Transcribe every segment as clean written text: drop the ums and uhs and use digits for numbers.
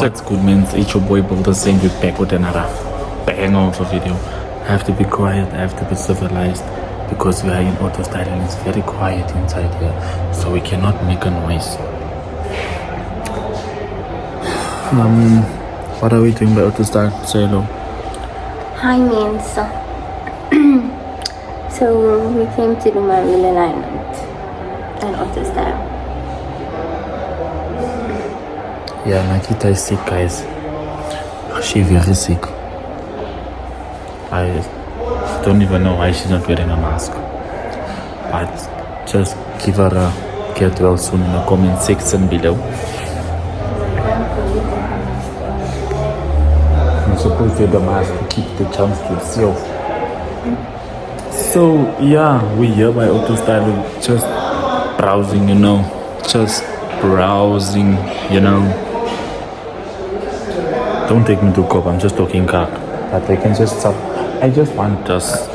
What's good, means it's your boy Boulder saying we're back with another banger of a video. I have to be quiet, I have to be civilized because we are in AutoStyle and it's very quiet inside here, so we cannot make a noise. What are we doing by AutoStyle? Say hello. Hi, man. So we came to do my wheel alignment and AutoStyle. Yeah, Nakita is sick, guys. She's very sick. I don't even know why she's not wearing a mask. But just give her a get well soon in the comment section below. You're supposed to wear the mask to keep the germs to yourself. So yeah, we're here by AutoStyle, just browsing, just browsing, Don't take me to cop, I'm just talking car. But they can just stop. I just want dust.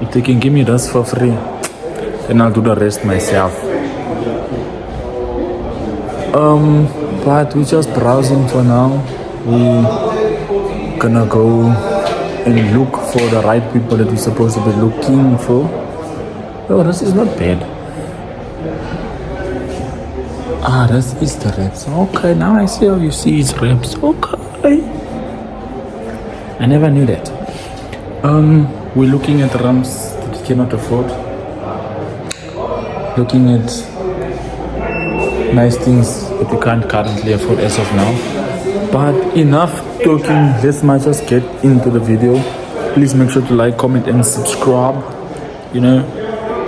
If they can give me dust for free, then I'll do the rest myself. But we're just browsing for now. We're gonna go and look for the right people that we're supposed to be looking for. Oh, this is not bad. This is the reps. Okay, now I see how you see it's reps. Okay. I never knew that. We're looking at rums that you cannot afford. Looking at nice things that we can't currently afford as of now. But enough talking, let's just get into the video. Please make sure to like, comment and subscribe.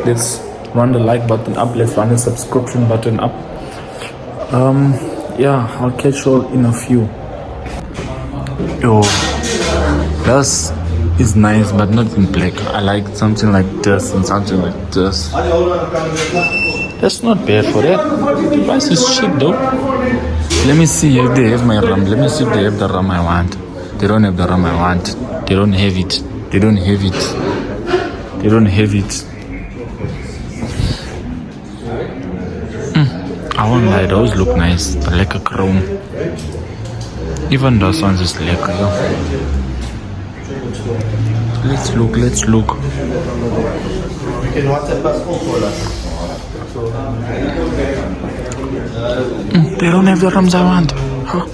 Let's run the like button up, let's run the subscription button up. I'll catch you all in a few. Yo, this is nice, but not in black. I like something like this and something like this. That's not bad for that. The price is cheap though. Let me see if they have my rum. Let me see if they have the rum I want. They don't have the rum I want. They don't have it. They don't have it. They don't have it. I won't lie, those look nice. The lacquer chrome. Even those ones is lacquer, yo. Let's look. They don't have the rums I want. Huh?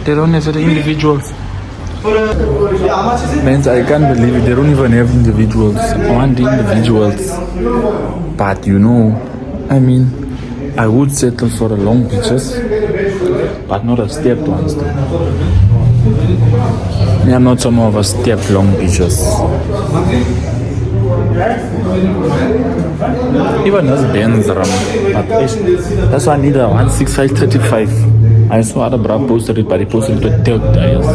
They don't have the individuals. Man, I can't believe it. They don't even have individuals. I want the individuals. But I would settle for the long pictures, but not a stepped ones though. I'm not some of a stepped long pictures. Even those Benz ram, but that's why I need a 165/35. I saw other bra posted it, but he posted it with tail tires.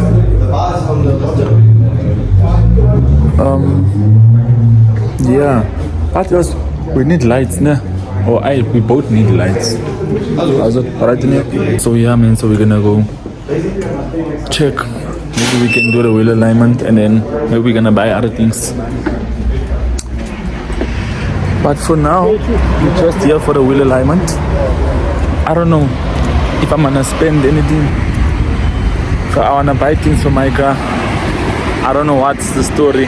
But we need lights, nah? We both need lights. Right in here. So man, so we're gonna go check. Maybe we can do the wheel alignment and then maybe we're gonna buy other things. But for now, we're just here for the wheel alignment. I don't know if I'm gonna spend anything. So I wanna buy things for my car. I don't know what's the story.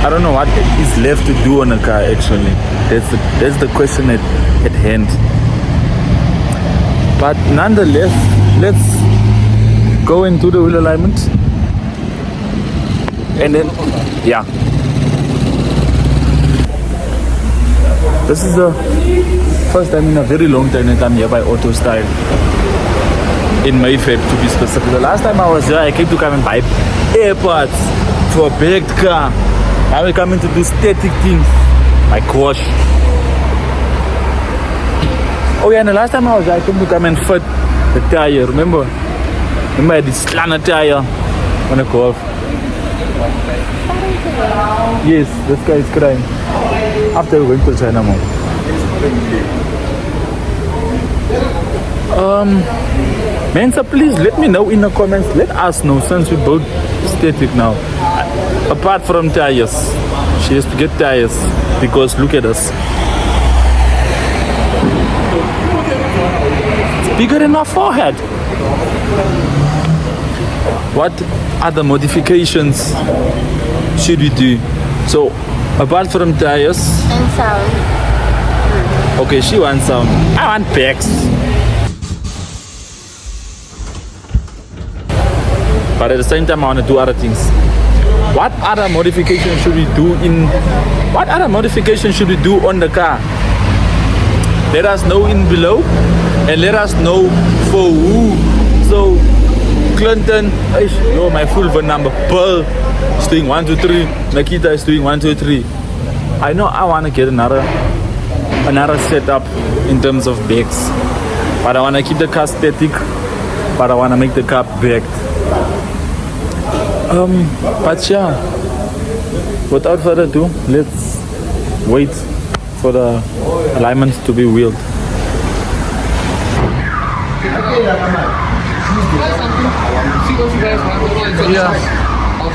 I don't know what is left to do on a car actually. That's the question at hand. But nonetheless, let's go and do the wheel alignment. And then, this is the first time in a very long time that I'm here by AutoStyle. In Mayfair to be specific. The last time I was here, I came to come and buy AirPods for a baked car. Now we're coming to do static things. My gosh. Oh yeah, and the last time I was there, I came to come and fit the tire. Remember I had this slanted tire on a Golf. Yes, this guy is crying. After we went to China Mall. Man, so please let me know in the comments. Let us know, since we both static now. Apart from tires, she has to get tires because look at us. bigger than my forehead. What other modifications should we do? So, apart from tires, And sound. okay, she wants sound. I want pecs. But at the same time, I want to do other things. What other modification should we do what other modification should we do on the car? Let us know in below and let us know for who. So Clinton, yo, my full phone number. Pearl is doing 1, 2, 3. Nikita is doing 1, 2, 3. I know I want to get another setup in terms of bags, but I want to keep the car static, but I want to make the car bagged. But yeah, without further ado, let's wait for the alignment to be wheeled.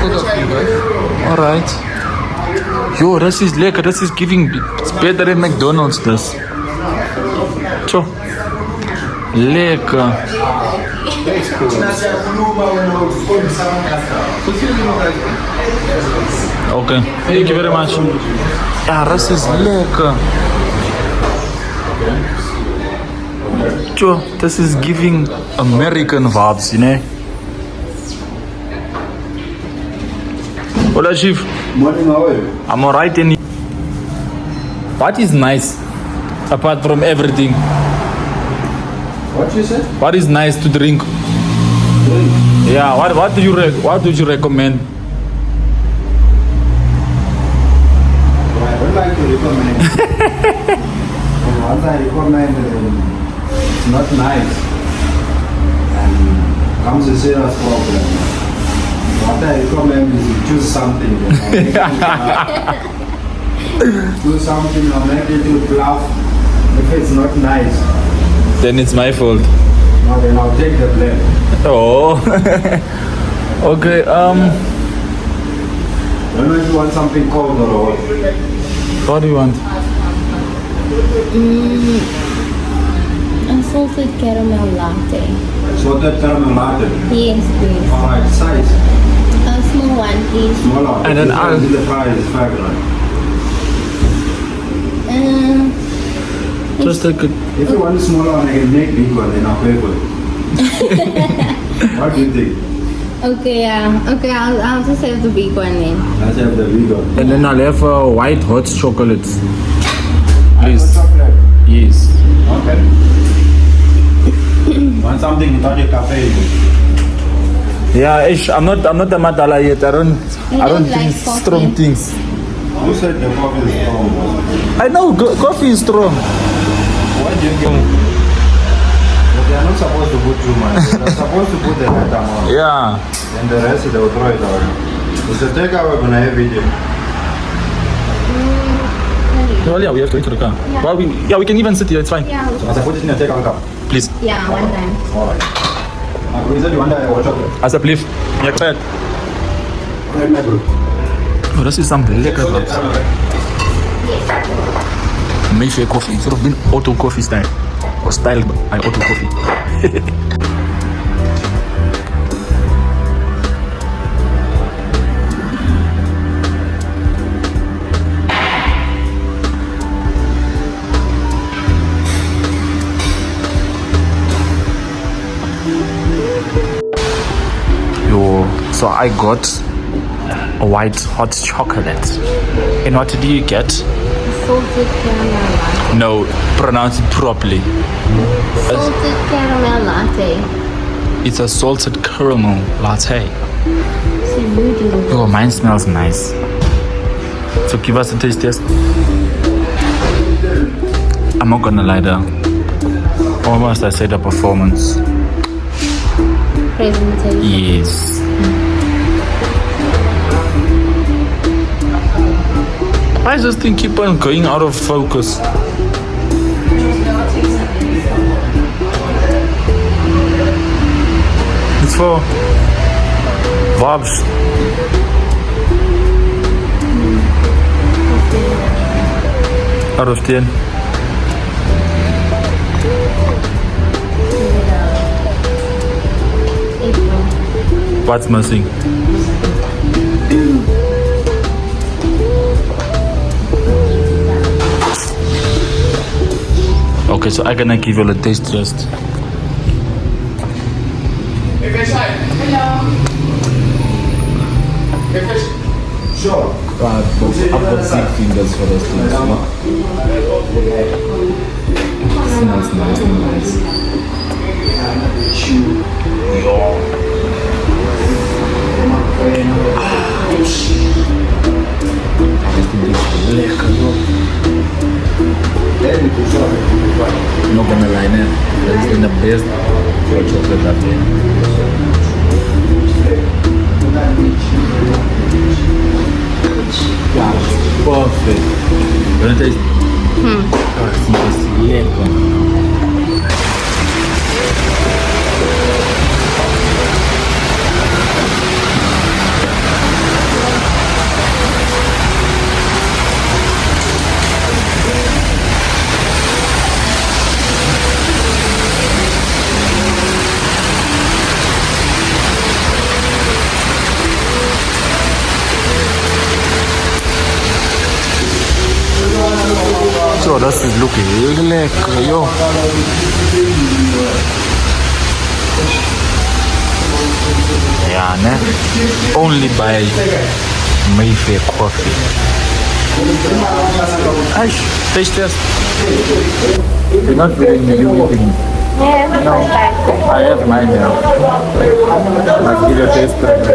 All right. Yo, this is lekker. This is giving. It's better than McDonald's. This. Cho. Lekker. Okay, thank you very much. Yeah, this is lekker. Cho, this is giving American vibes, you know. Hola, Chief. Morning, how are you? I'm alright. And what is nice, apart from everything? What you said? What is nice to drink? Drink. Yeah. What would you recommend? I don't like to recommend. Once I recommend, it's not nice and comes a serious problem. What I recommend is you choose something. Choose something or make it to bluff. If it's not nice, Then it's my fault. no, then I'll take the blame. Oh. Okay. Don't know if you want something cold or hot. What do you want? A salted caramel latte. Salted caramel latte. Yes, please. Alright, size. A small one, please. Smaller. And then I'll- the price is $5. Just take it. If you want a smaller one, I can make big one and I'll pay for it. What do you think? Okay, yeah. Okay, I'll just have the big one then. Let's have the big one. And then I'll have white hot chocolates. Please. Chocolate. Yes. Okay. Want something without your cafe? Yeah, I'm not a madala yet. I don't don't drink like coffee? strong things. You said the coffee is strong. I know coffee is strong. Why do you give? But they are not supposed to put too much. They are supposed to put the right amount. Yeah. And the rest they will throw it out. It's a takeaway when I have video. Well, yeah, we have to enter the car. Yeah. Well, we can even sit here. It's fine. Yeah. As I put it in a takeaway cup. Please. Yeah, one time. Alright. You said you want a hot chocolate. As a please. Yeah, correct. Right, my bro. Oh, this is some lekker vibes. Mayfair Coffee. Instead of being auto coffee style. Or style by auto coffee. So I got a white hot chocolate. And what did you get? Salted caramel latte. No, pronounce it properly. Salted caramel latte. It's a salted caramel latte. So you do. Oh, mine smells nice. So give us a taste test. I'm not gonna lie there. Almost I said a performance. Presentation. Yes. Why does this thing keep on going out of focus? It's for vibes. Out of 10. What's missing? Okay, so I'm gonna give you a taste test. Sure. I've got 6 fingers for this thing. It's nice. I'm not gonna lie, man. That is the best hot chocolate I've had. Yeah, perfect. You wanna taste? It's lekker. So dat is looking heel lekker, joh. Ja, ne? Only by Mayfair Coffee. Ash, taste test. You're not doing anything. Yeah, it's No, I have mine now. Let's give you a taste test.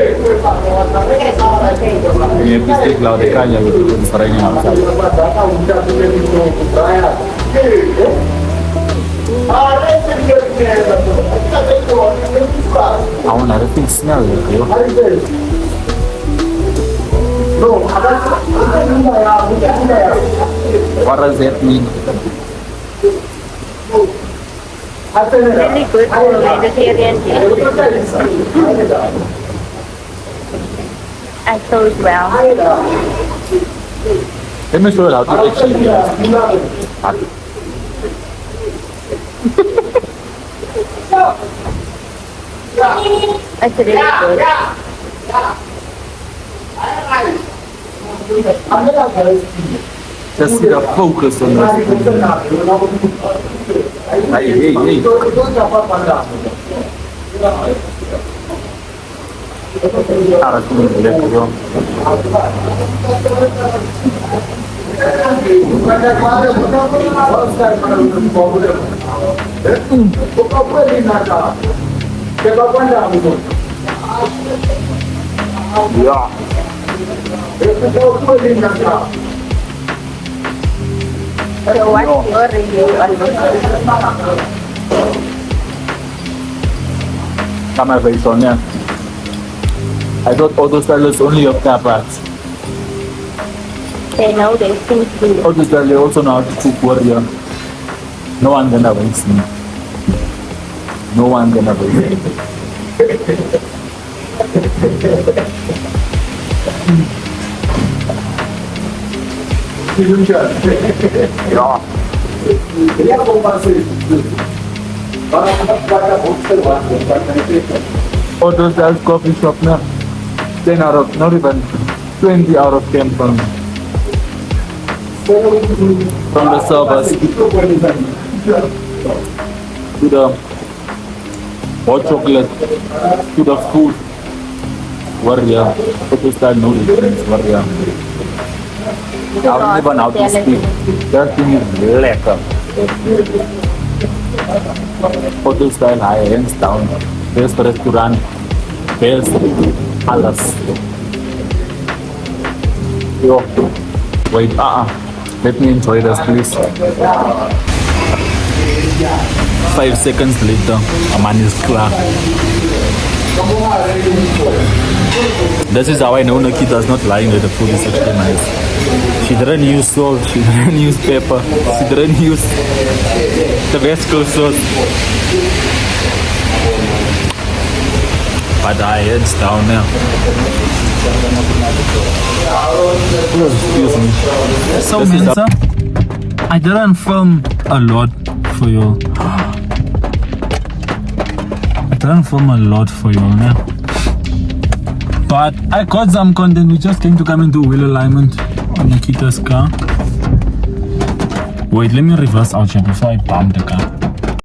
If you stick loud, they can't have it's raining outside. I want everything smell like you. What does that mean? really good for vegetarian dish. I chose well. Let me show you how to actually do this. It's really good. Just see the focus on this. Hey. Cara, como lekker, joh. Ja. So what's your review on this? Come face on, yeah. I thought AutoStyle is only of car parts. They know they think we AutoStyle, they also know how to cook warrior. No one gonna waste me. No one gonna waste me. Ja. AutoStyle coffee shop now. 10 out of, not even 20 out of 10 from the servers to the hot chocolate to the food. Warrior, AutoStyle noodles, warrior. I don't even know how to speak. That thing is lekker. AutoStyle high, hands down. Best restaurant, best alles. Yo, wait, let me enjoy this, please. 5 seconds later, a man is clear. This is how I know Nikki does not lie that the food is actually nice. She didn't use salt, she didn't use pepper, she didn't use Tabasco sauce. But I heads down now. Excuse me. So Mensa, I didn't film a lot for you. I didn't film a lot for you now. But I got some content. We just came to come and do wheel alignment on Nikita's car. Wait, let me reverse out here before I bump the car.